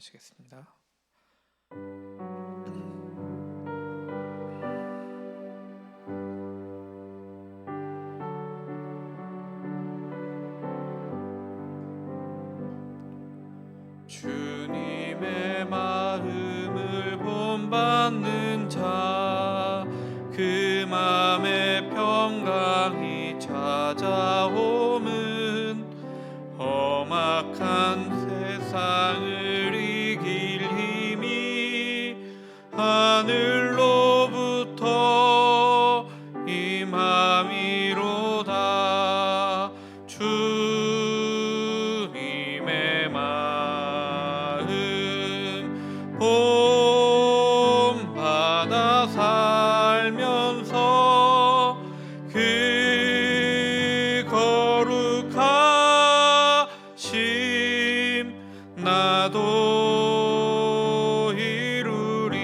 찬송하시겠습니다. 주님의 마음을 본받는 자, 그 맘에 평강이 찾아오면 험악한 세상을 이길 힘이 하늘로부터 임함이로다. 주님의 마음 본받아 살면서 그 거룩하심 나도 이루리.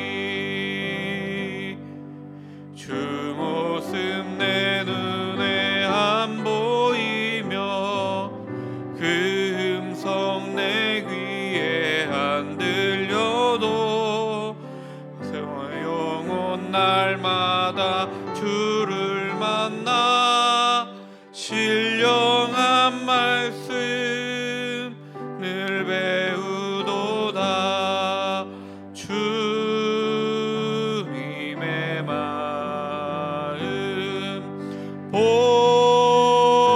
주 모습 내 눈에 안 보이며 그 음성 내 귀에 안 들려도 영혼 날마다 주를 만나 신령한 말씀을 배우도다. 주님의 마음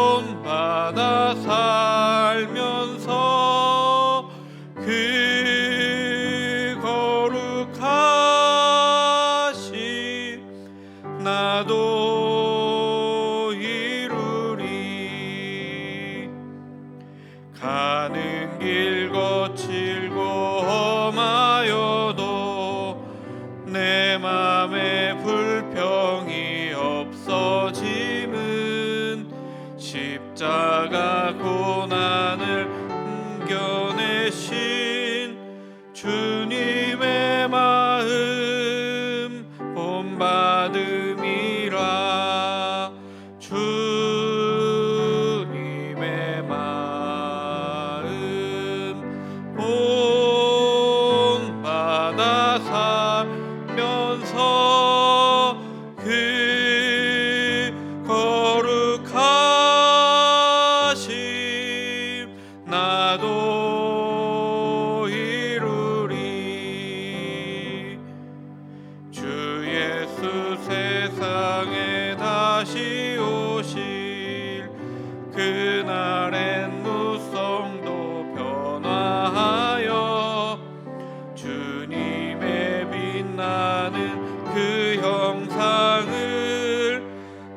본받아 살면서 그 거룩하심 나도 이루리. 가는 길 거칠고 험하여도 내 맘에 불평이 없어짐은 십자가 고난을 이겨내신 주님의 마음 본받음이라. 주님의 마음 본받아 살면서 그 거룩하심 나도 이루리. 주 예수 세상에 다시 오실 그날엔 무성도 변화하여 주님의 빛나는 그 형상을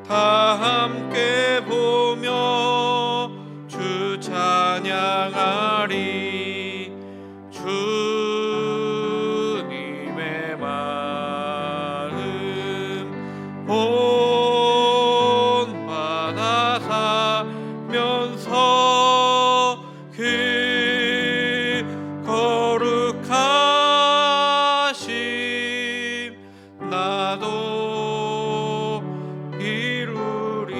다 함께 보며 주 찬양하리. 주님의 마음 본받아 살면서 그 거룩하심 나도 이루리.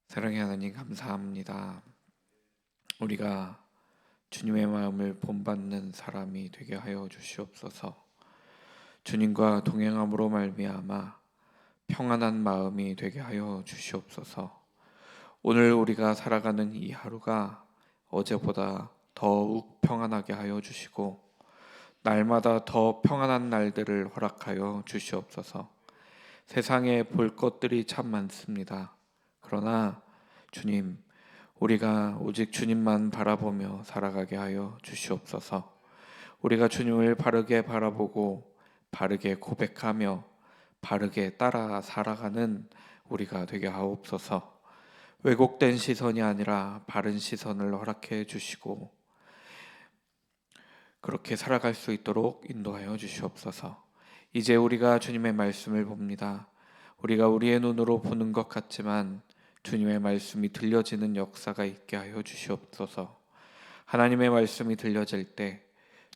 사랑의 하나님, 감사합니다. 우리가 주님의 마음을 본받는 사람이 되게 하여 주시옵소서. 주님과 동행함으로 말미암아 평안한 마음이 되게 하여 주시옵소서. 오늘 우리가 살아가는 이 하루가 어제보다 더욱 평안하게 하여 주시고 날마다 더 평안한 날들을 허락하여 주시옵소서. 세상에 볼 것들이 참 많습니다. 그러나 주님, 우리가 오직 주님만 바라보며 살아가게 하여 주시옵소서. 우리가 주님을 바르게 바라보고 바르게 고백하며 바르게 따라 살아가는 우리가 되게 하옵소서. 왜곡된 시선이 아니라 바른 시선을 허락해 주시고 그렇게 살아갈 수 있도록 인도하여 주시옵소서. 이제 우리가 주님의 말씀을 봅니다. 우리가 우리의 눈으로 보는 것 같지만 주님의 말씀이 들려지는 역사가 있게 하여 주시옵소서. 하나님의 말씀이 들려질 때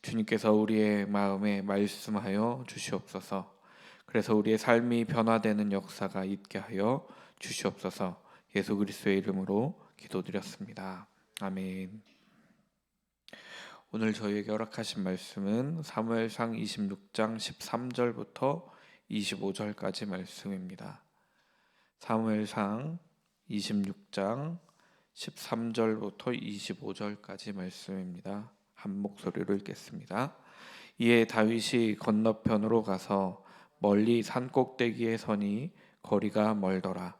주님께서 우리의 마음에 말씀하여 주시옵소서. 그래서 우리의 삶이 변화되는 역사가 있게 하여 주시옵소서. 예수 그리스도의 이름으로 기도드렸습니다. 아멘. 오늘 저희에게 허락하신 말씀은 사무엘상 26장 13절부터 25절까지 말씀입니다. 사무엘상 26장 13절부터 25절까지 말씀입니다. 한 목소리로 읽겠습니다. 이에 다윗이 건너편으로 가서 멀리 산 꼭대기에 서니 거리가 멀더라.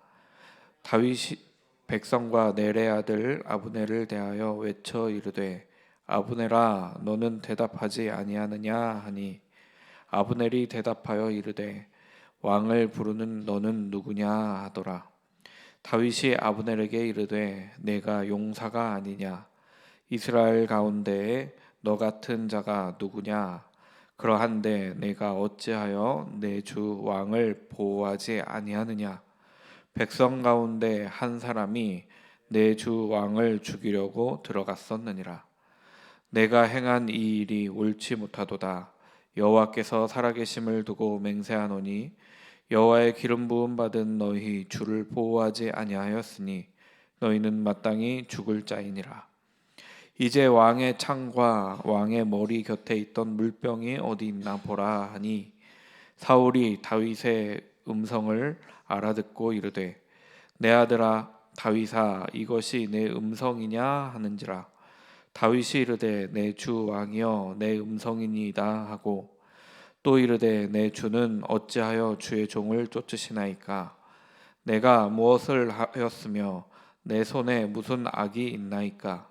다윗이 백성과 넬의 아들 아브넬을 대하여 외쳐 이르되 아브넬아 너는 대답하지 아니하느냐 하니 아브넬이 대답하여 이르되 왕을 부르는 너는 누구냐 하더라. 다윗이 아브넬에게 이르되 내가 용사가 아니냐 이스라엘 가운데에 너 같은 자가 누구냐 그러한데 내가 어찌하여 내 주 왕을 보호하지 아니하느냐 백성 가운데 한 사람이 내 주 왕을 죽이려고 들어갔었느니라. 내가 행한 이 일이 옳지 못하도다. 여호와께서 살아계심을 두고 맹세하노니 여호와의 기름 부음 받은 너희 주를 보호하지 아니하였으니 너희는 마땅히 죽을 자이니라. 이제 왕의 창과 왕의 머리 곁에 있던 물병이 어디 있나 보라 하니 사울이 다윗의 음성을 알아듣고 이르되 내 아들아 다윗아 이것이 내 음성이냐 하는지라. 다윗이 이르되 내 주 왕이여 내 음성이니이다 하고 또 이르되 내 주는 어찌하여 주의 종을 쫓으시나이까. 내가 무엇을 하였으며 내 손에 무슨 악이 있나이까.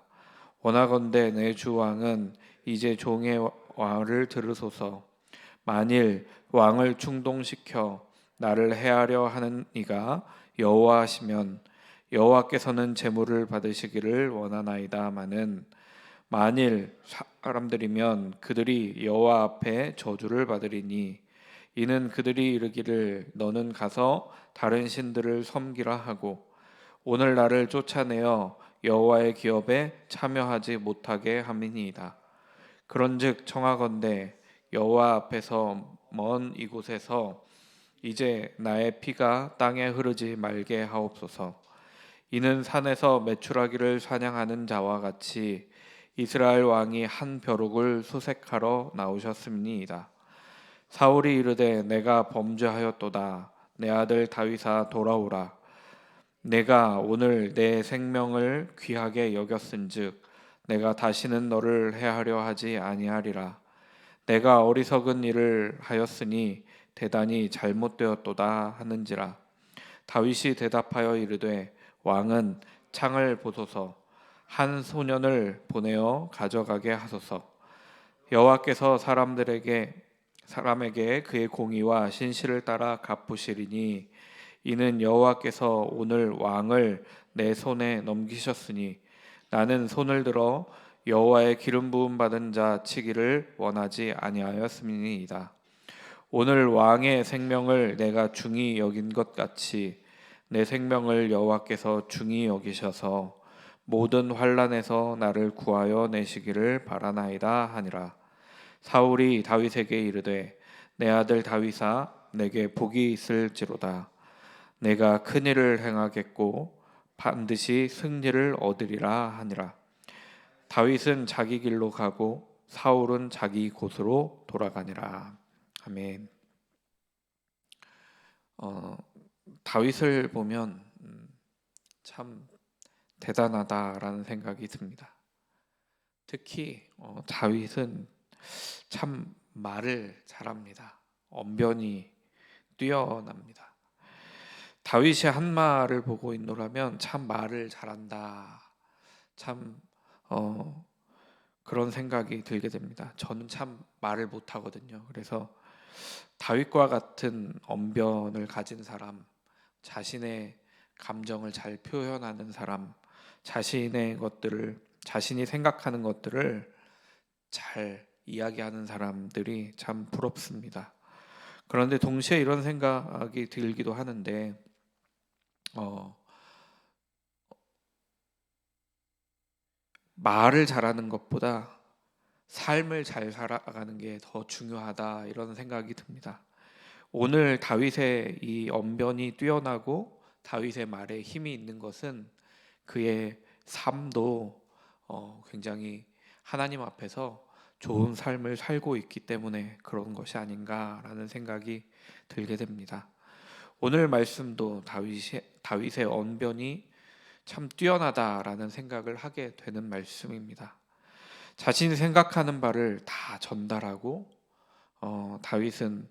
원하건대 내 주 왕은 이제 종의 말을 들으소서. 만일 왕을 충동시켜 나를 해하려 하는 이가 여호와시면 여호와께서는 제물을 받으시기를 원하나이다마는 만일 사람들이면 그들이 여호와 앞에 저주를 받으리니 이는 그들이 이르기를 너는 가서 다른 신들을 섬기라 하고 오늘 나를 쫓아내어 여호와의 기업에 참여하지 못하게 함이니이다. 그런즉 청하건대 여호와 앞에서 먼 이곳에서 이제 나의 피가 땅에 흐르지 말게 하옵소서. 이는 산에서 메추라기를 사냥하는 자와 같이 이스라엘 왕이 한 벼룩을 수색하러 나오셨음이니이다. 사울이 이르되 내가 범죄하였도다. 내 아들 다윗아 돌아오라. 내가 오늘 내 생명을 귀하게 여겼은즉 내가 다시는 너를 해하려 하지 아니하리라. 내가 어리석은 일을 하였으니 대단히 잘못되었도다 하는지라. 다윗이 대답하여 이르되 왕은 창을 보소서. 한 소년을 보내어 가져가게 하소서. 여호와께서 사람에게 그의 공의와 신실을 따라 갚으시리니 이는 여호와께서 오늘 왕을 내 손에 넘기셨으니 나는 손을 들어 여호와의 기름 부음 받은 자 치기를 원하지 아니하였음이니이다. 오늘 왕의 생명을 내가 중히 여긴 것 같이 내 생명을 여호와께서 중히 여기셔서 모든 환난에서 나를 구하여 내시기를 바라나이다 하니라. 사울이 다윗에게 이르되 내 아들 다윗아 내게 복이 있을지로다. 내가 큰 일을 행하겠고 반드시 승리를 얻으리라 하니라. 다윗은 자기 길로 가고 사울은 자기 곳으로 돌아가니라. 아멘. 다윗을 보면 참 대단하다라는 생각이 듭니다. 특히 다윗은 참 말을 잘합니다. 언변이 뛰어납니다. 다윗이 한 말을 보고 있노라면 참 말을 잘한다. 참 그런 생각이 들게 됩니다. 저는 참 말을 못하거든요. 그래서 다윗과 같은 언변을 가진 사람, 자신의 감정을 잘 표현하는 사람, 자신이 생각하는 것들을 잘 이야기하는 사람들이 참 부럽습니다. 그런데 동시에 이런 생각이 들기도 하는데 말을 잘하는 것보다 삶을 잘 살아가는 게 더 중요하다 이런 생각이 듭니다. 오늘 다윗의 이 언변이 뛰어나고 다윗의 말에 힘이 있는 것은 그의 삶도 굉장히 하나님 앞에서 좋은 삶을 살고 있기 때문에 그런 것이 아닌가라는 생각이 들게 됩니다. 오늘 말씀도 다윗의 언변이 참 뛰어나다라는 생각을 하게 되는 말씀입니다. 자신이 생각하는 바를 다 전달하고 다윗은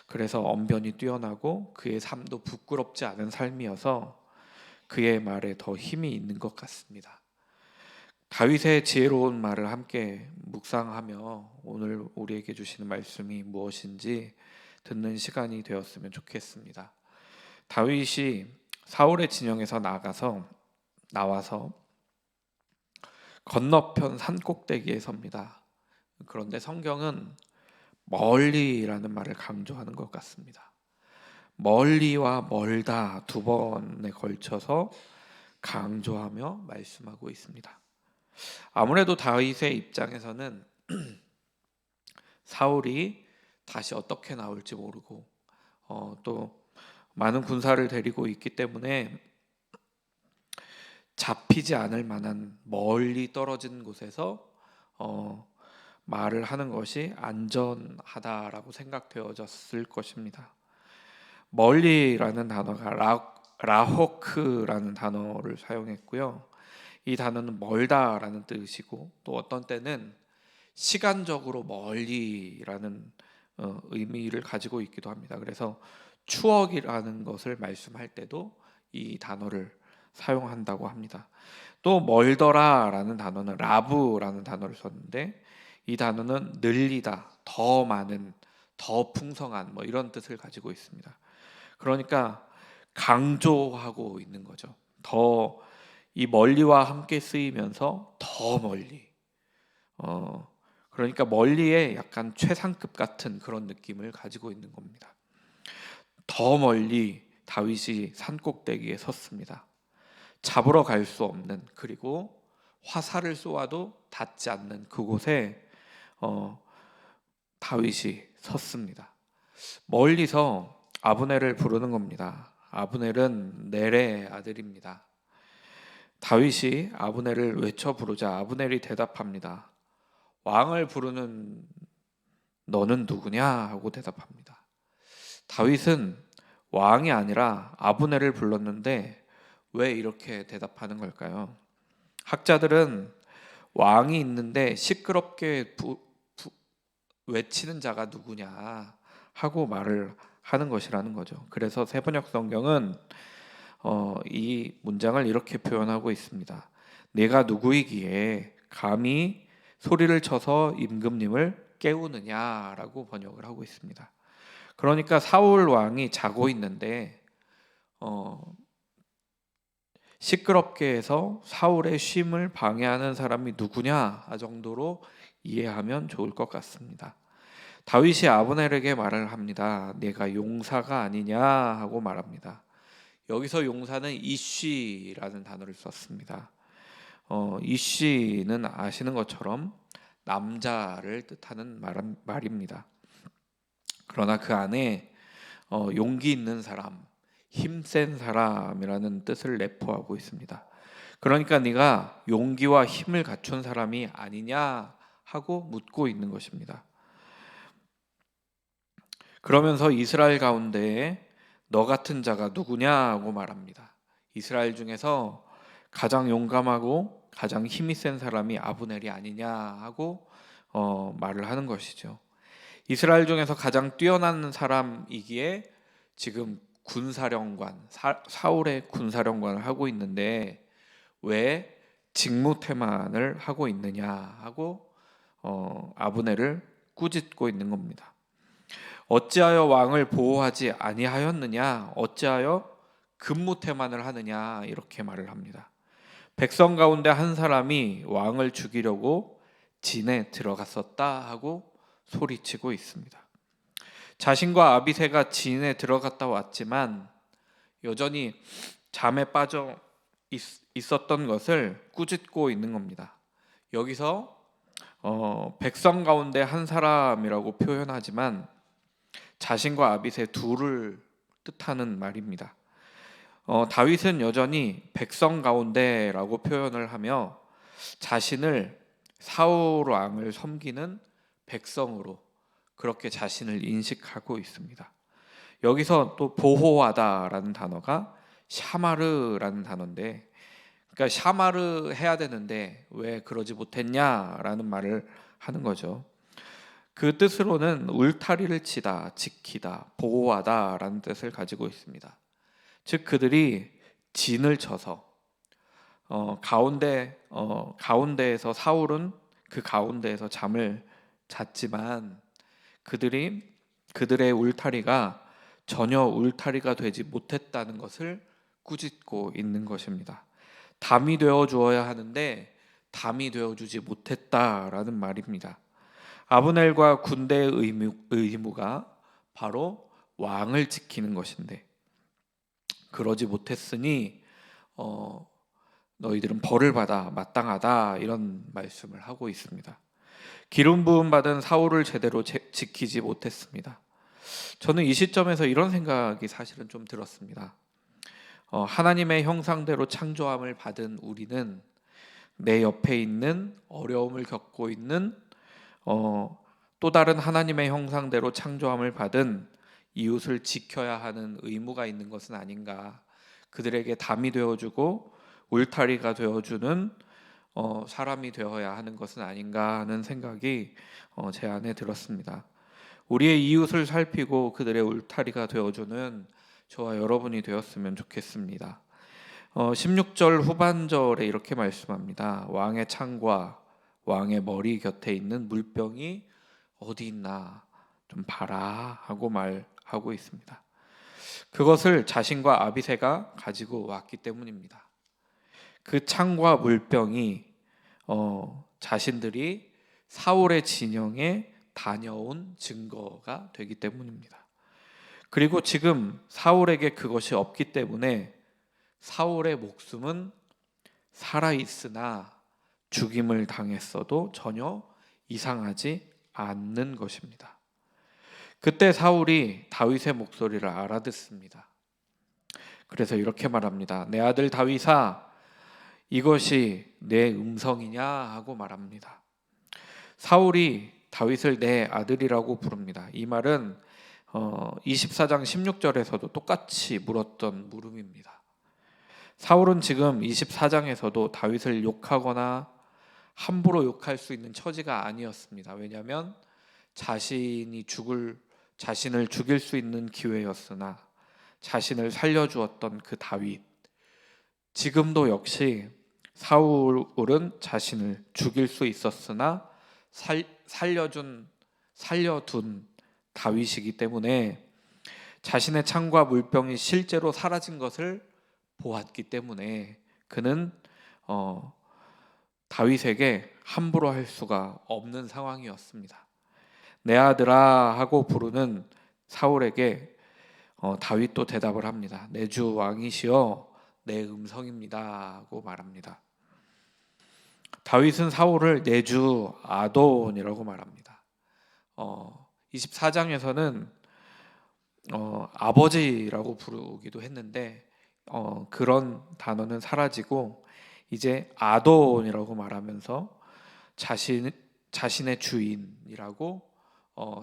그래서 언변이 뛰어나고 그의 삶도 부끄럽지 않은 삶이어서 그의 말에 더 힘이 있는 것 같습니다. 다윗의 지혜로운 말을 함께 묵상하며 오늘 우리에게 주시는 말씀이 무엇인지 듣는 시간이 되었으면 좋겠습니다. 다윗이 사울의 진영에서 나와서 건너편 산 꼭대기에 섭니다. 그런데 성경은 멀리라는 말을 강조하는 것 같습니다. 멀리와 멀다 두 번에 걸쳐서 강조하며 말씀하고 있습니다. 아무래도 다윗의 입장에서는 사울이 다시 어떻게 나올지 모르고 또 많은 군사를 데리고 있기 때문에 잡히지 않을 만한 멀리 떨어진 곳에서 말을 하는 것이 안전하다라고 생각되어졌을 것입니다. 멀리라는 단어가 라호크라는 단어를 사용했고요. 이 단어는 멀다라는 뜻이고 또 어떤 때는 시간적으로 멀리라는 의미를 가지고 있기도 합니다. 그래서 추억이라는 것을 말씀할 때도 이 단어를 사용한다고 합니다. 또 멀더라라는 단어는 라브라는 단어를 썼는데 이 단어는 늘리다, 더 많은, 더 풍성한 이런 뜻을 가지고 있습니다. 그러니까 강조하고 있는 거죠. 더 이 멀리와 함께 쓰이면서 더 멀리. 그러니까 멀리에 약간 최상급 같은 그런 느낌을 가지고 있는 겁니다. 더 멀리 다윗이 산꼭대기에 섰습니다. 잡으러 갈 수 없는, 그리고 화살을 쏘아도 닿지 않는 그곳에 다윗이 섰습니다. 멀리서 아브넬을 부르는 겁니다. 아브넬은 넬의 아들입니다. 다윗이 아브넬을 외쳐 부르자 아브넬이 대답합니다. 왕을 부르는 너는 누구냐 하고 대답합니다. 다윗은 왕이 아니라 아브넬을 불렀는데 왜 이렇게 대답하는 걸까요? 학자들은 왕이 있는데 시끄럽게 외치는 자가 누구냐 하고 말을 하는 것이라는 거죠. 그래서 세번역 성경은 이 문장을 이렇게 표현하고 있습니다. 내가 누구이기에 감히 소리를 쳐서 임금님을 깨우느냐라고 번역을 하고 있습니다. 그러니까 사울 왕이 자고 있는데 시끄럽게 해서 사울의 쉼을 방해하는 사람이 누구냐 정도로 이해하면 좋을 것 같습니다. 다윗이 아브넬에게 말을 합니다. 내가 용사가 아니냐 하고 말합니다. 여기서 용사는 이쉬라는 단어를 썼습니다. 이쉬는 아시는 것처럼 남자를 뜻하는 말입니다. 그러나 그 안에 용기 있는 사람, 힘센 사람이라는 뜻을 내포하고 있습니다. 그러니까 네가 용기와 힘을 갖춘 사람이 아니냐 하고 묻고 있는 것입니다. 그러면서 이스라엘 가운데에 너 같은 자가 누구냐 하고 말합니다. 이스라엘 중에서 가장 용감하고 가장 힘이 센 사람이 아브넬이 아니냐 하고 말을 하는 것이죠. 이스라엘 중에서 가장 뛰어난 사람이기에 지금 군사령관, 사울의 군사령관을 하고 있는데 왜 직무태만을 하고 있느냐 하고 아브넬을 꾸짖고 있는 겁니다. 어찌하여 왕을 보호하지 아니하였느냐, 어찌하여 근무태만을 하느냐 이렇게 말을 합니다. 백성 가운데 한 사람이 왕을 죽이려고 진에 들어갔었다 하고 소리치고 있습니다. 자신과 아비새가 진에 들어갔다 왔지만 여전히 잠에 빠져 있었던 것을 꾸짖고 있는 겁니다. 여기서 백성 가운데 한 사람이라고 표현하지만 자신과 아비새 둘을 뜻하는 말입니다. 다윗은 여전히 백성 가운데라고 표현을 하며 자신을 사울 왕을 섬기는 백성으로 그렇게 자신을 인식하고 있습니다. 여기서 또 보호하다라는 단어가 샤마르라는 단어인데, 그러니까 샤마르 해야 되는데 왜 그러지 못했냐라는 말을 하는 거죠. 그 뜻으로는 울타리를 치다, 지키다, 보호하다라는 뜻을 가지고 있습니다. 즉 그들이 진을 쳐서 가운데에서 사울은 그 가운데에서 잠을 잤지만 그들의 울타리가 전혀 울타리가 되지 못했다는 것을 꾸짖고 있는 것입니다. 담이 되어 주어야 하는데 담이 되어 주지 못했다라는 말입니다. 아브넬과 군대의 의무가 바로 왕을 지키는 것인데 그러지 못했으니 너희들은 벌을 받아 마땅하다, 이런 말씀을 하고 있습니다. 기름 부음 받은 사울을 제대로 지키지 못했습니다. 저는 이 시점에서 이런 생각이 사실은 좀 들었습니다. 하나님의 형상대로 창조함을 받은 우리는 내 옆에 있는 어려움을 겪고 있는 또 다른 하나님의 형상대로 창조함을 받은 이웃을 지켜야 하는 의무가 있는 것은 아닌가, 그들에게 담이 되어주고 울타리가 되어주는 사람이 되어야 하는 것은 아닌가 하는 생각이 제 안에 들었습니다. 우리의 이웃을 살피고 그들의 울타리가 되어주는 저와 여러분이 되었으면 좋겠습니다. 16절 후반절에 이렇게 말씀합니다. 왕의 창과 왕의 머리 곁에 있는 물병이 어디 있나 좀 봐라 하고 말하고 있습니다. 그것을 자신과 아비새가 가지고 왔기 때문입니다. 그 창과 물병이 자신들이 사울의 진영에 다녀온 증거가 되기 때문입니다. 그리고 지금 사울에게 그것이 없기 때문에 사울의 목숨은 살아있으나 죽임을 당했어도 전혀 이상하지 않는 것입니다. 그때 사울이 다윗의 목소리를 알아듣습니다. 그래서 이렇게 말합니다. 내 아들 다윗아, 이것이 내 음성이냐 하고 말합니다. 사울이 다윗을 내 아들이라고 부릅니다. 이 말은 24장 16절에서도 똑같이 물었던 물음입니다. 사울은 지금 24장에서도 다윗을 욕하거나 함부로 욕할 수 있는 처지가 아니었습니다. 왜냐하면 자신을 죽일 수 있는 기회였으나 자신을 살려주었던 그 다윗, 지금도 역시 사울은 자신을 죽일 수 있었으나 살려둔 다윗이기 때문에 자신의 창과 물병이 실제로 사라진 것을 보았기 때문에 그는 다윗에게 함부로 할 수가 없는 상황이었습니다. 내 아들아 하고 부르는 사울에게 다윗도 대답을 합니다. 내 주 왕이시여, 내 음성입니다 하고 말합니다. 다윗은 사울을 내 주 아돈이라고 말합니다. 24장에서는 아버지라고 부르기도 했는데 그런 단어는 사라지고 이제 아돈이라고 말하면서 자신의 주인이라고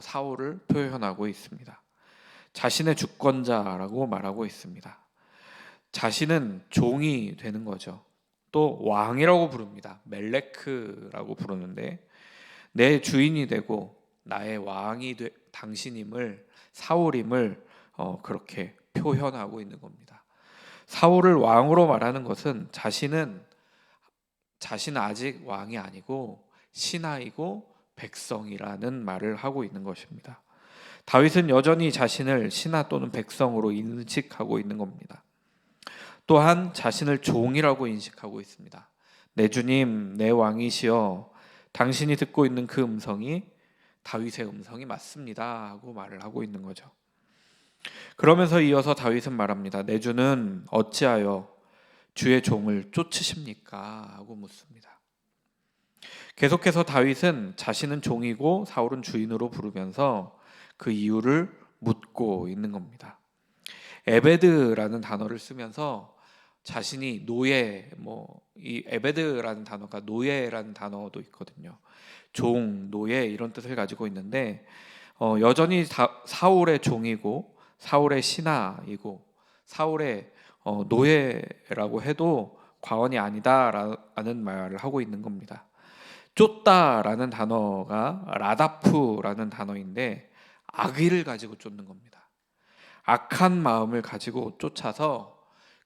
사울을 표현하고 있습니다. 자신의 주권자라고 말하고 있습니다. 자신은 종이 되는 거죠. 또 왕이라고 부릅니다. 멜레크라고 부르는데 내 주인이 되고 나의 왕이 당신임을, 사울임을 그렇게 표현하고 있는 겁니다. 사울을 왕으로 말하는 것은 자신은 아직 왕이 아니고 신하이고 백성이라는 말을 하고 있는 것입니다. 다윗은 여전히 자신을 신하 또는 백성으로 인식하고 있는 겁니다. 또한 자신을 종이라고 인식하고 있습니다. 내 주님, 내 왕이시여, 당신이 듣고 있는 그 음성이 다윗의 음성이 맞습니다 하고 말을 하고 있는 거죠. 그러면서 이어서 다윗은 말합니다. 내 주는 어찌하여 주의 종을 쫓으십니까? 하고 묻습니다. 계속해서 다윗은 자신은 종이고 사울은 주인으로 부르면서 그 이유를 묻고 있는 겁니다. 에베드라는 단어를 쓰면서 자신이 노예, 이 에베드라는 단어가 노예라는 단어도 있거든요. 종, 노예 이런 뜻을 가지고 있는데 여전히 사울의 종이고 사울의 신하이고 사울의 노예라고 해도 과언이 아니다라는 말을 하고 있는 겁니다. 쫓다라는 단어가 라다프라는 단어인데 악의를 가지고 쫓는 겁니다. 악한 마음을 가지고 쫓아서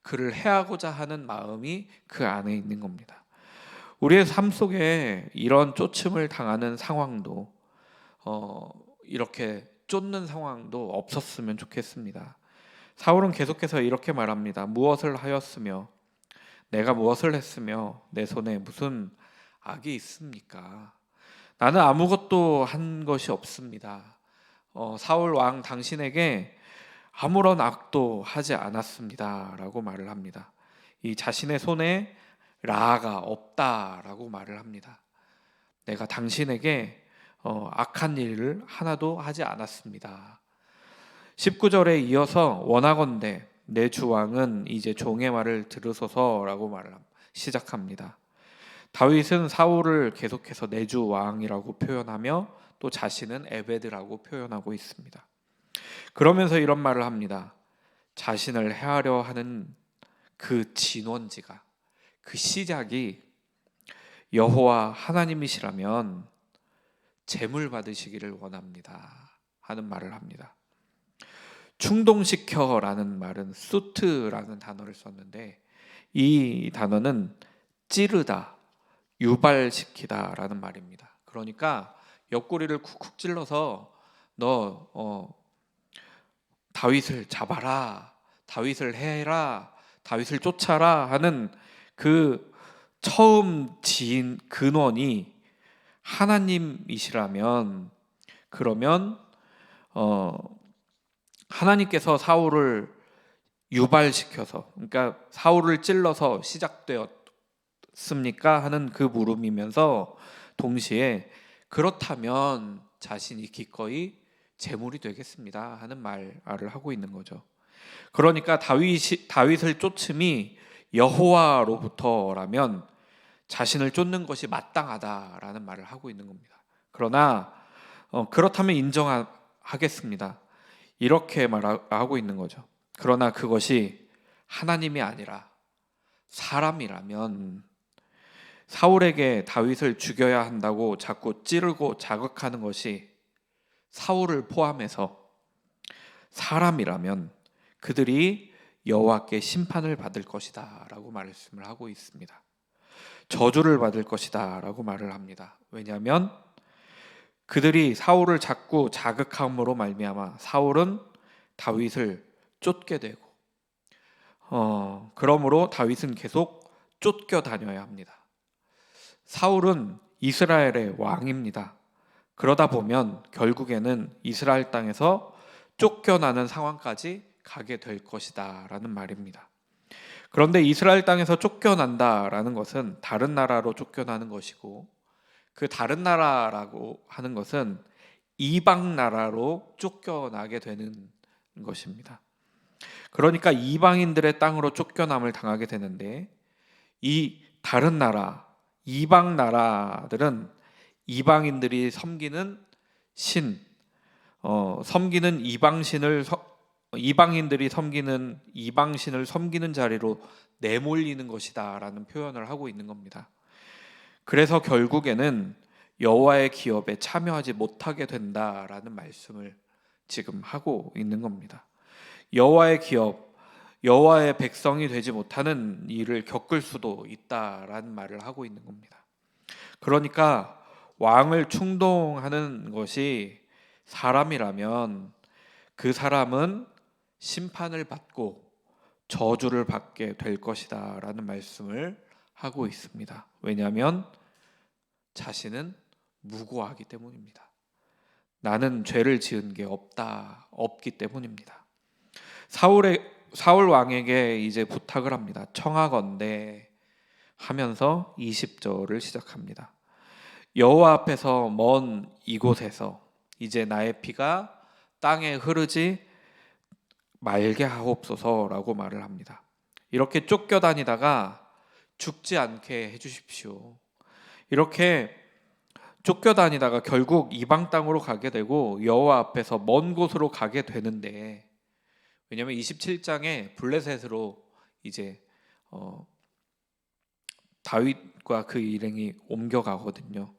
그를 해하고자 하는 마음이 그 안에 있는 겁니다. 우리의 삶 속에 이런 쫓음을 당하는 상황도 이렇게 쫓는 상황도 없었으면 좋겠습니다. 사울은 계속해서 이렇게 말합니다. 무엇을 하였으며 내가 무엇을 했으며 내 손에 무슨 악이 있습니까? 나는 아무것도 한 것이 없습니다. 사울 왕 당신에게 아무런 악도 하지 않았습니다 라고 말을 합니다. 이 자신의 손에 라가 없다라고 말을 합니다. 내가 당신에게 악한 일을 하나도 하지 않았습니다. 19절에 이어서 원하건대 내 주왕은 이제 종의 말을 들으소서라고 말을 시작합니다. 다윗은 사울을 계속해서 내 주왕이라고 표현하며 또 자신은 에베드라고 표현하고 있습니다. 그러면서 이런 말을 합니다. 자신을 해하려 하는 그 진원지가, 그 시작이 여호와 하나님이시라면 재물 받으시기를 원합니다 하는 말을 합니다. 충동시켜라는 말은 수트라는 단어를 썼는데 이 단어는 찌르다, 유발시키다라는 말입니다. 그러니까 옆구리를 쿡쿡 찔러서 너 다윗을 잡아라, 다윗을 해라, 다윗을 쫓아라 하는 그 처음 지은 근원이 하나님이시라면 그러면 하나님께서 유발시켜서 그러니까 사울을 찔러서 시작되었습니까? 하는 그 물음이면서 동시에 그렇다면 자신이 기꺼이 제물이 되겠습니다 하는 말을 하고 있는 거죠. 그러니까 다윗을 쫓음이 여호와로부터라면 자신을 쫓는 것이 마땅하다라는 말을 하고 있는 겁니다. 그러나 그렇다면 인정하겠습니다. 이렇게 말하고 있는 거죠. 그러나 그것이 하나님이 아니라 사람이라면 사울에게 다윗을 죽여야 한다고 자꾸 찌르고 자극하는 것이 사울을 포함해서 사람이라면 그들이 여호와께 심판을 받을 것이다 라고 말씀을 하고 있습니다. 저주를 받을 것이다 라고 말을 합니다. 왜냐하면 그들이 사울을 자꾸 자극함으로 말미암아 사울은 다윗을 쫓게 되고 그러므로 다윗은 계속 쫓겨다녀야 합니다. 사울은 이스라엘의 왕입니다. 그러다 보면 결국에는 이스라엘 땅에서 쫓겨나는 상황까지 가게 될 것이다 라는 말입니다. 그런데 이스라엘 땅에서 쫓겨난다라는 것은 다른 나라로 쫓겨나는 것이고 그 다른 나라라고 하는 것은 이방 나라로 쫓겨나게 되는 것입니다. 그러니까 이방인들의 땅으로 쫓겨남을 당하게 되는데 이 다른 나라, 이방 나라들은 이방인들이 섬기는 섬기는 이방인들이 섬기는 이방신을 섬기는 자리로 내몰리는 것이다라는 표현을 하고 있는 겁니다. 그래서 결국에는 여호와의 기업에 참여하지 못하게 된다라는 말씀을 지금 하고 있는 겁니다. 여호와의 기업, 여호와의 백성이 되지 못하는 일을 겪을 수도 있다라는 말을 하고 있는 겁니다. 그러니까 왕을 충동하는 것이 사람이라면 그 사람은 심판을 받고 저주를 받게 될 것이다 라는 말씀을 하고 있습니다. 왜냐하면 자신은 무고하기 때문입니다. 나는 죄를 지은 게 없기 때문입니다. 사울 왕에게 이제 부탁을 합니다. 청하건대 하면서 20절을 시작합니다. 여호와 앞에서 먼 이곳에서 이제 나의 피가 땅에 흐르지 말게 하옵소서라고 말을 합니다. 이렇게 쫓겨다니다가 죽지 않게 해주십시오. 이렇게 쫓겨다니다가 결국 이방 땅으로 가게 되고 여호와 앞에서 먼 곳으로 가게 되는데, 왜냐하면 27장에 블레셋으로 이제 다윗과 그 일행이 옮겨가거든요.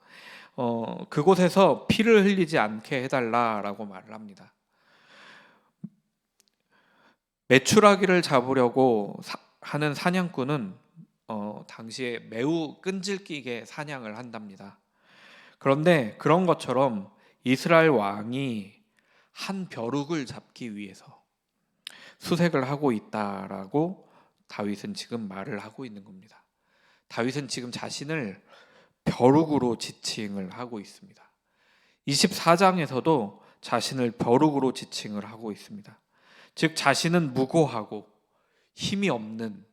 그곳에서 피를 흘리지 않게 해달라라고 말을 합니다. 메추라기를 잡으려고 하는 사냥꾼은 당시에 매우 끈질기게 사냥을 한답니다. 그런데 그런 것처럼 이스라엘 왕이 한 벼룩을 잡기 위해서 수색을 하고 있다라고 다윗은 지금 말을 하고 있는 겁니다. 다윗은 지금 자신을 벼룩으로 지칭을 하고 있습니다. 24장에서도 자신을 벼룩으로 지칭을 하고 있습니다. 즉 자신은 무고하고 힘이 없는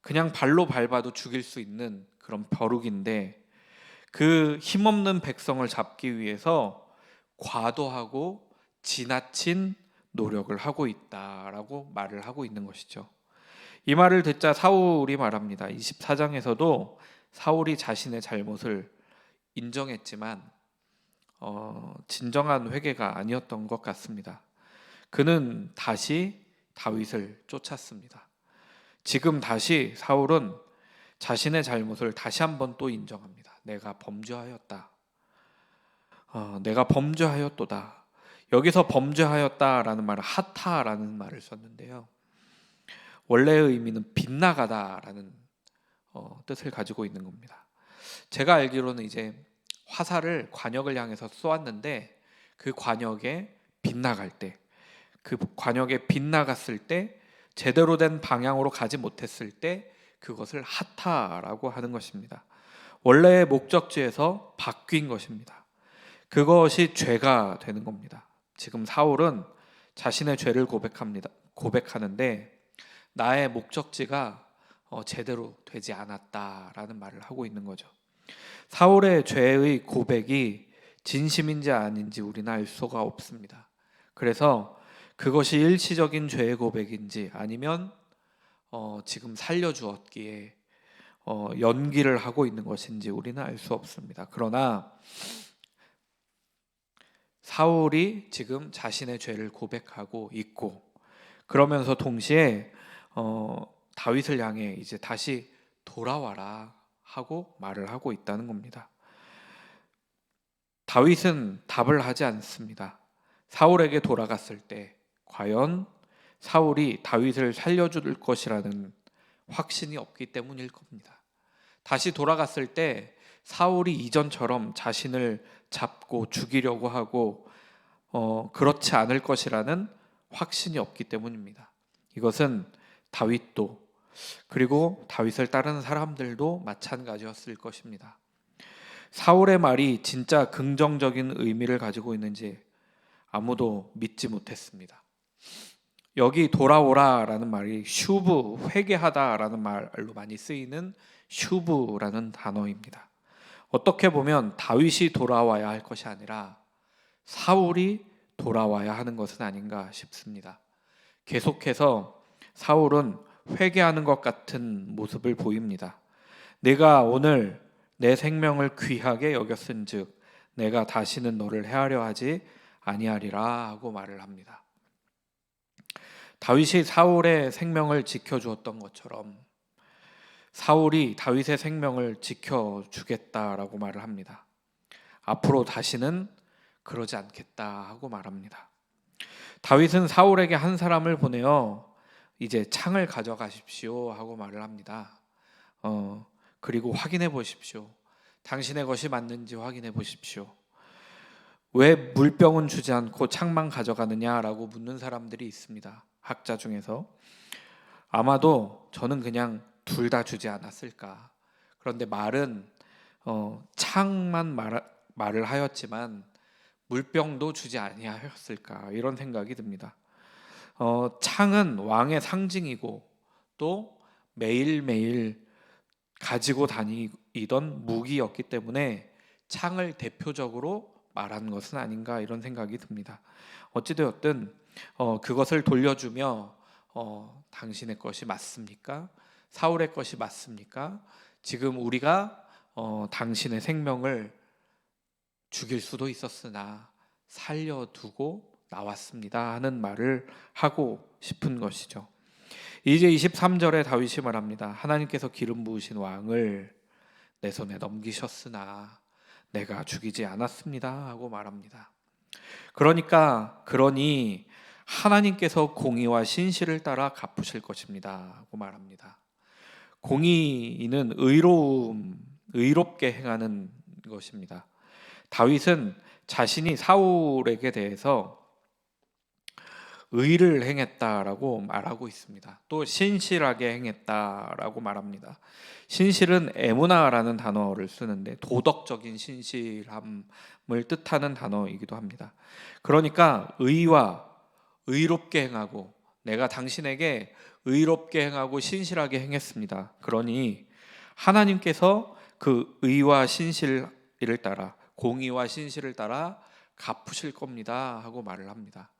그냥 발로 밟아도 죽일 수 있는 그런 벼룩인데, 그 힘없는 백성을 잡기 위해서 과도하고 지나친 노력을 하고 있다라고 말을 하고 있는 것이죠. 이 말을 듣자 사울이 말합니다. 24장에서도 사울이 자신의 잘못을 인정했지만 진정한 회개가 아니었던 것 같습니다. 그는 다시 다윗을 쫓았습니다. 지금 다시 사울은 자신의 잘못을 다시 한번 또 인정합니다. 내가 범죄하였다. 내가 범죄하였도다. 여기서 범죄하였다라는 말은 하타라는 말을 썼는데요. 원래의 의미는 빗나가다라는 뜻을 가지고 있는 겁니다. 제가 알기로는 이제 화살을 관역을 향해서 쏘았는데 그 관역에 빗나갈 때, 그 관역에 빗나갔을 때 제대로 된 방향으로 가지 못했을 때 그것을 하타라고 하는 것입니다. 원래의 목적지에서 바뀐 것입니다. 그것이 죄가 되는 겁니다. 지금 사울은 자신의 죄를 고백하는데 나의 목적지가 제대로 되지 않았다라는 말을 하고 있는 거죠. 사울의 죄의 고백이 진심인지 아닌지 우리는 알 수가 없습니다. 그래서 그것이 일시적인 죄의 고백인지 아니면 지금 살려주었기에 연기를 하고 있는 것인지 우리는 알 수 없습니다. 그러나 사울이 지금 자신의 죄를 고백하고 있고, 그러면서 동시에 다윗을 향해 이제 다시 돌아와라 하고 말을 하고 있다는 겁니다. 다윗은 답을 하지 않습니다. 사울에게 돌아갔을 때 과연 사울이 다윗을 살려줄 것이라는 확신이 없기 때문일 겁니다. 다시 돌아갔을 때 사울이 이전처럼 자신을 잡고 죽이려고 하고 그렇지 않을 것이라는 확신이 없기 때문입니다. 이것은 다윗도 그리고 다윗을 따르는 사람들도 마찬가지였을 것입니다. 사울의 말이 진짜 긍정적인 의미를 가지고 있는지 아무도 믿지 못했습니다. 여기 돌아오라라는 말이 슈브, 회개하다라는 말로 많이 쓰이는 슈브라는 단어입니다. 어떻게 보면 다윗이 돌아와야 할 것이 아니라 사울이 돌아와야 하는 것은 아닌가 싶습니다. 계속해서 사울은 회개하는 것 같은 모습을 보입니다. 내가 오늘 내 생명을 귀하게 여겼은즉 내가 다시는 너를 해하려 하지 아니하리라 하고 말을 합니다. 다윗이 사울의 생명을 지켜주었던 것처럼 사울이 다윗의 생명을 지켜주겠다라고 말을 합니다. 앞으로 다시는 그러지 않겠다 하고 말합니다. 다윗은 사울에게 한 사람을 보내어 이제 창을 가져가십시오 하고 말을 합니다. 그리고 확인해 보십시오. 당신의 것이 맞는지 확인해 보십시오. 왜 물병은 주지 않고 창만 가져가느냐라고 묻는 사람들이 있습니다. 학자 중에서. 아마도 저는 그냥 둘 다 주지 않았을까. 그런데 말은 창만 말을 하였지만 물병도 주지 아니하였을까, 이런 생각이 듭니다. 창은 왕의 상징이고 또 매일매일 가지고 다니던 무기였기 때문에 창을 대표적으로 말한 것은 아닌가, 이런 생각이 듭니다. 어찌되었든 그것을 돌려주며 당신의 것이 맞습니까? 사울의 것이 맞습니까? 지금 우리가 당신의 생명을 죽일 수도 있었으나 살려두고 나왔습니다 하는 말을 하고 싶은 것이죠. 이제 23절에 다윗이 말합니다. 하나님께서 기름 부으신 왕을 내 손에 넘기셨으나 내가 죽이지 않았습니다 하고 말합니다. 그러니 하나님께서 공의와 신실을 따라 갚으실 것입니다 하고 말합니다. 공의는 의롭게 행하는 것입니다. 다윗은 자신이 사울에게 대해서 의를 행했다라고 말하고 있습니다. 또 신실하게 행했다라고 말합니다. 신실은 에무나라는 단어를 쓰는데 도덕적인 신실함을 뜻하는 단어이기도 합니다. 그러니까 의와 의롭게 행하고 내가 당신에게 의롭게 행하고 신실하게 행했습니다. 그러니 하나님께서 그 의와 신실을 따라 공의와 신실을 따라 갚으실 겁니다 하고 말을 합니다.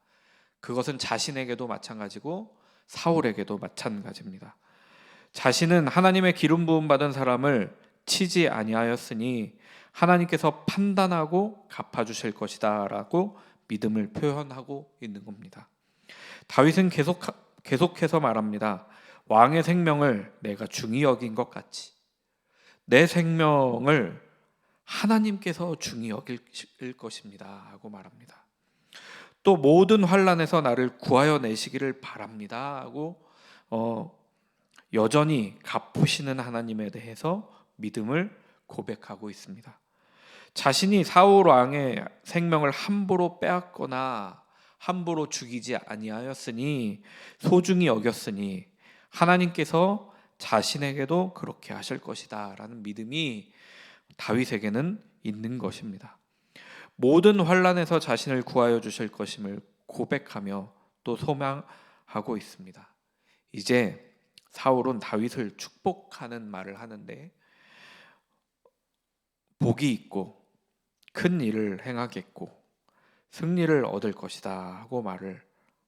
그것은 자신에게도 마찬가지고 사울에게도 마찬가지입니다. 자신은 하나님의 기름 부음 받은 사람을 치지 아니하였으니 하나님께서 판단하고 갚아주실 것이다 라고 믿음을 표현하고 있는 겁니다. 다윗은 계속해서 말합니다. 왕의 생명을 내가 중히 여긴 것 같이 내 생명을 하나님께서 중히 여길 것입니다 하고 말합니다. 또 모든 환난에서 나를 구하여 내시기를 바랍니다 하고 여전히 갚으시는 하나님에 대해서 믿음을 고백하고 있습니다. 자신이 사울 왕의 생명을 함부로 빼앗거나 함부로 죽이지 아니하였으니 소중히 여겼으니 하나님께서 자신에게도 그렇게 하실 것이다 라는 믿음이 다윗에게는 있는 것입니다. 모든 환난에서 자신을 구하여 주실 것임을 고백하며 또 소망하고 있습니다. 이제 사울은 다윗을 축복하는 말을 하는데 복이 있고 큰 일을 행하겠고 승리를 얻을 것이다 하고 말을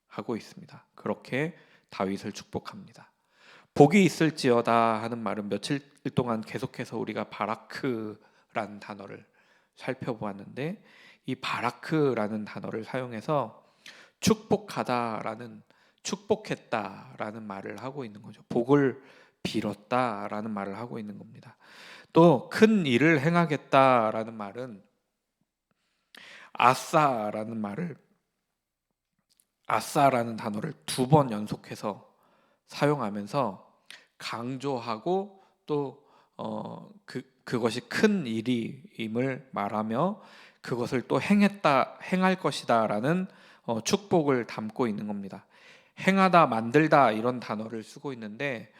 하고 있습니다. 그렇게 다윗을 축복합니다. 복이 있을지어다 하는 말은 며칠 동안 계속해서 우리가 바라크라는 단어를 살펴보았는데 이 바라크라는 단어를 사용해서 축복했다라는 말을 하고 있는 거죠. 복을 빌었다라는 말을 하고 있는 겁니다. 또 큰 일을 행하겠다라는 말은 아싸라는 단어를 2번 연속해서 사용하면서 강조하고 또 그것이 큰 일임을 말하며 그것을 또 행할 것이다라는 축복을 담고 있는 겁니다. 행하다, 만들다 이런 단어를 쓰고 있는데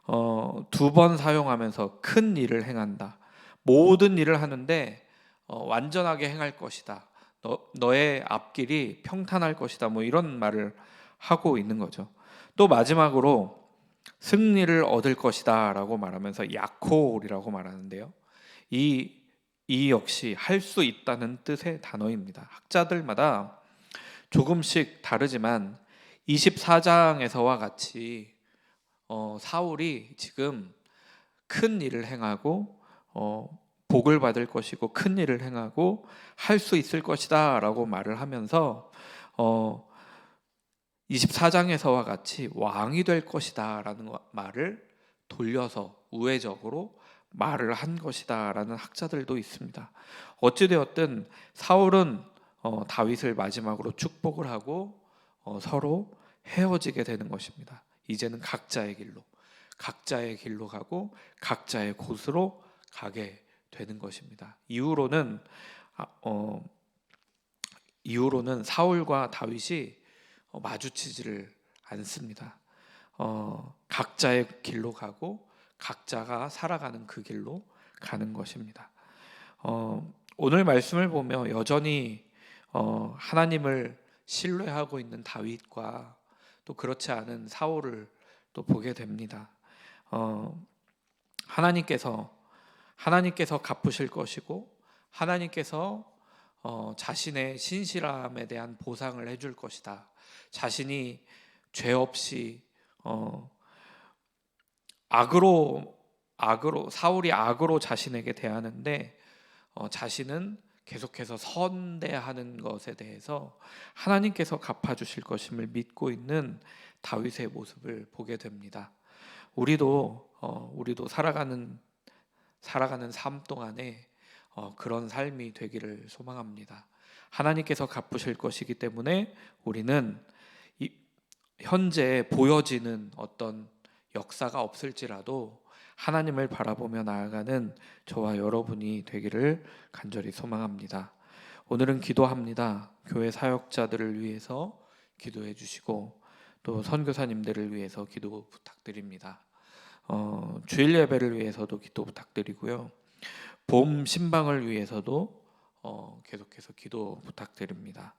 2번 사용하면서 큰 일을 행한다. 모든 일을 하는데 완전하게 행할 것이다. 너의 앞길이 평탄할 것이다. 뭐 이런 말을 하고 있는 거죠. 또 마지막으로 승리를 얻을 것이다 라고 말하면서 야콜이라고 말하는데요. 이 역시 할 수 있다는 뜻의 단어입니다. 학자들마다 조금씩 다르지만 24장에서와 같이 사울이 지금 큰 일을 행하고 복을 받을 것이고 큰 일을 행하고 할 수 있을 것이다 라고 말을 하면서 24장에서와 같이 왕이 될 것이다 라는 말을 돌려서 우회적으로 말을 한 것이다 라는 학자들도 있습니다. 어찌되었든 사울은 다윗을 마지막으로 축복을 하고 서로 헤어지게 되는 것입니다. 이제는 각자의 길로 가고 각자의 곳으로 가게 되는 것입니다. 이후로는 사울과 다윗이 마주치지를 않습니다. 각자의 길로 가고 각자가 살아가는 그 길로 가는 것입니다. 오늘 말씀을 보며 여전히 하나님을 신뢰하고 있는 다윗과 또 그렇지 않은 사울을 또 보게 됩니다. 하나님께서 갚으실 것이고 하나님께서 자신의 신실함에 대한 보상을 해줄 것이다. 자신이 죄 없이 악으로 사울이 악으로 자신에게 대하는데 자신은 계속해서 선대하는 것에 대해서 하나님께서 갚아주실 것임을 믿고 있는 다윗의 모습을 보게 됩니다. 우리도 살아가는 삶 동안에 그런 삶이 되기를 소망합니다. 하나님께서 갚으실 것이기 때문에 우리는 현재 보여지는 어떤 역사가 없을지라도 하나님을 바라보며 나아가는 저와 여러분이 되기를 간절히 소망합니다. 오늘은 기도합니다. 교회 사역자들을 위해서 기도해 주시고 또 선교사님들을 위해서 기도 부탁드립니다. 주일 예배를 위해서도 기도 부탁드리고요. 봄 신방을 위해서도 계속해서 기도 부탁드립니다.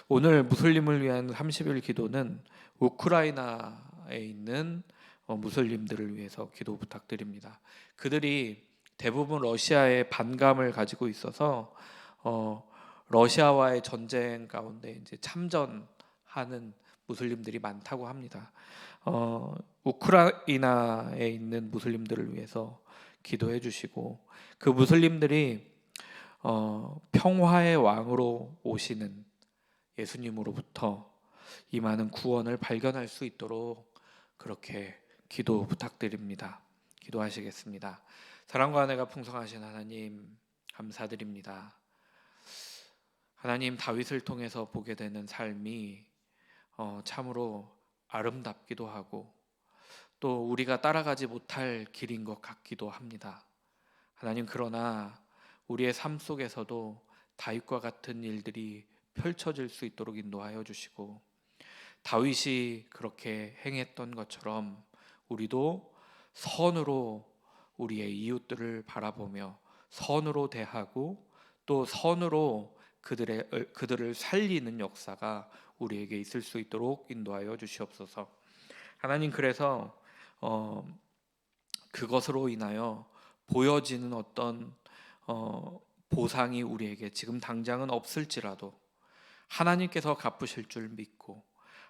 오늘 무슬림을 위한 30일 기도는 우크라이나에 있는 무슬림들을 위해서 기도 부탁드립니다. 그들이 대부분 러시아에 반감을 가지고 있어서 러시아와의 전쟁 가운데 이제 참전하는 무슬림들이 많다고 합니다. 우크라이나에 있는 무슬림들을 위해서 기도해 주시고 그 무슬림들이 평화의 왕으로 오시는 예수님으로부터 이 많은 구원을 발견할 수 있도록 그렇게 기도 부탁드립니다. 기도하시겠습니다. 사랑과 은혜가 풍성하신 하나님 감사드립니다. 하나님, 다윗을 통해서 보게 되는 삶이 참으로 아름답기도 하고 또 우리가 따라가지 못할 길인 것 같기도 합니다. 하나님, 그러나 우리의 삶 속에서도 다윗과 같은 일들이 펼쳐질 수 있도록 인도하여 주시고 다윗이 그렇게 행했던 것처럼 우리도 선으로 우리의 이웃들을 바라보며 선으로 대하고 또 선으로 그들을 살리는 역사가 우리에게 있을 수 있도록 인도하여 주시옵소서. 하나님, 그래서 그것으로 인하여 보여지는 어떤 보상이 우리에게 지금 당장은 없을지라도 하나님께서 갚으실 줄 믿고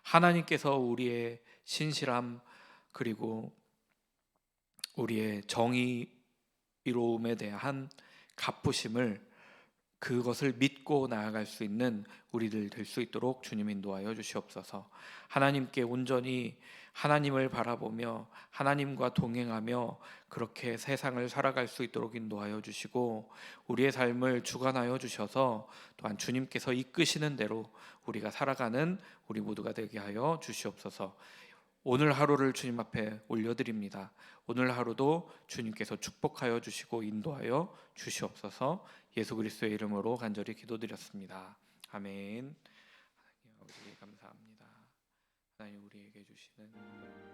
하나님께서 우리의 신실함 그리고 우리의 정의로움에 대한 갚으심을 그것을 믿고 나아갈 수 있는 우리들 될 수 있도록 주님 인도하여 주시옵소서. 하나님께 온전히 하나님을 바라보며 하나님과 동행하며 그렇게 세상을 살아갈 수 있도록 인도하여 주시고 우리의 삶을 주관하여 주셔서 또한 주님께서 이끄시는 대로 우리가 살아가는 우리 모두가 되게 하여 주시옵소서. 오늘 하루를 주님 앞에 올려드립니다. 오늘 하루도 주님께서 축복하여 주시고 인도하여 주시옵소서. 예수 그리스도의 이름으로 간절히 기도드렸습니다. 아멘. 하나님 아버지 감사합니다. 하나님 우리에게 주시는